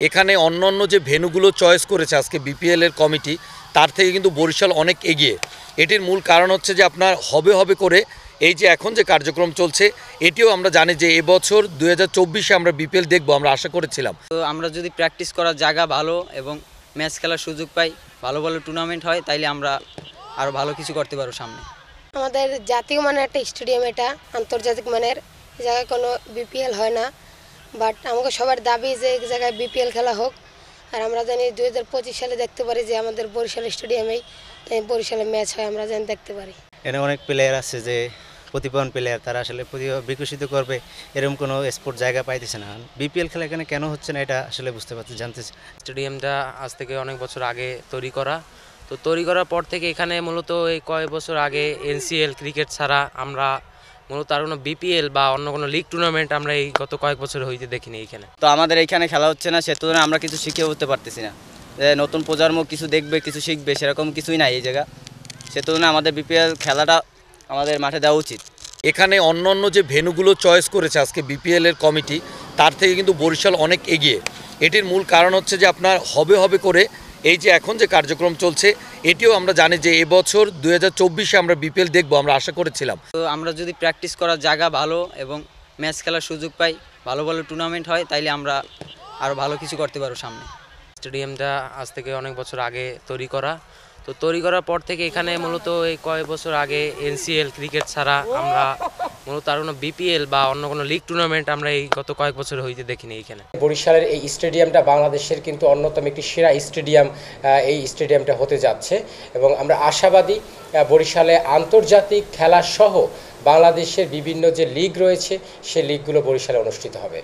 এখানে অন্যান্য যে ভেন্যুগুলো চয়েস করেছে আজকে বিপিএল এর কমিটি, তার থেকে কিন্তু বরিশাল অনেক এগিয়ে। এটির মূল কারণ হচ্ছে যে আপনার হবে হবে করে এই যে এখন যে কার্যক্রম চলছে, এটিও আমরা জানি যে এবছর 2024-এ আমরা বিপিএল দেখব, আমরা আশা করেছিলাম। তো আমরা যদি প্র্যাকটিস করার জায়গা ভালো এবং ম্যাচ খেলার সুযোগ পাই, ভালো ভালো টুর্নামেন্ট হয়, তাইলে আমরা আরও ভালো কিছু করতে পারবো সামনে। আমাদের জাতীয় মানের একটা স্টেডিয়াম, এটা আন্তর্জাতিক মানের। এই জায়গায় কোনো বিপিএল হয় না, বাট আমাকে সবার দাবি যে এই জায়গায় বিপিএল খেলা হোক। আর আমরা জানি 2025 সালে দেখতে পারি যে আমাদের বরিশাল স্টেডিয়ামেই বরিশালে ম্যাচ হয়, আমরা যেন দেখতে পারি। এখানে অনেক প্লেয়ার আছে যে প্রতিভাবান প্লেয়ার, তারা আসলে প্রতিভা বিকশিত করবে, এরকম কোনো স্পোর্ট জায়গা পাইতেছে না। বিপিএল খেলা এখানে কেন হচ্ছে না এটা আসলে বুঝতে পারছি, জানতে। স্টেডিয়ামটা আজ থেকে অনেক বছর আগে তৈরি করা, তো তৈরি করার পর থেকে এখানে মূলত এই কয়েক বছর আগে এনসিএল ক্রিকেট ছাড়া আমরা মূলত আর কোনো বিপিএল বা অন্য কোনো লিগ টুর্নামেন্ট আমরা এই গত কয়েক বছর হইতে দেখিনি এইখানে। তো আমাদের এইখানে খেলা হচ্ছে না, সে তুলনায় আমরা কিছু শিখে উঠতে পারতেছি না। নতুন প্রজন্ম কিছু দেখবে, কিছু শিখবে, সেরকম কিছুই নাই এই জায়গা। সে তুলনায় আমাদের বিপিএল খেলাটা আমাদের মাঠে দেওয়া উচিত। এখানে অন্যান্য যে ভেন্যুগুলো চয়েস করেছে আজকে বিপিএল এর কমিটি, তার থেকে কিন্তু বরিশাল অনেক এগিয়ে। এটির মূল কারণ হচ্ছে যে আপনার হবে হবে করে এই যে এখন যে কার্যক্রম চলছে, এটিও আমরা জানি যে এবছর 2024-এ আমরা বিপিএল দেখব, আমরা আশা করেছিলাম। তো আমরা যদি প্র্যাকটিস করার জায়গা ভালো এবং ম্যাচ খেলার সুযোগ পাই, ভালো ভালো টুর্নামেন্ট হয়, তাইলে আমরা আরও ভালো কিছু করতে পারবো সামনে। স্টেডিয়ামটা আজ থেকে অনেক বছর আগে তৈরি করা, তো তৈরি করার পর থেকে এখানে মূলত এই কয়েক বছর আগে এনসিএল ক্রিকেট ছাড়া আমরা মূলত আর কোনো বিপিএল বা অন্য কোনো লিগ টুর্নামেন্ট আমরা এই গত কয়েক বছর হইতে দেখিনি এইখানে। বরিশালের এই স্টেডিয়ামটা বাংলাদেশের কিন্তু অন্যতম একটি সেরা স্টেডিয়াম এই স্টেডিয়ামটা হতে যাচ্ছে, এবং আমরা আশাবাদী বরিশালে আন্তর্জাতিক খেলা সহ বাংলাদেশের বিভিন্ন যে লিগ রয়েছে সেই লিগগুলো বরিশালে অনুষ্ঠিত হবে।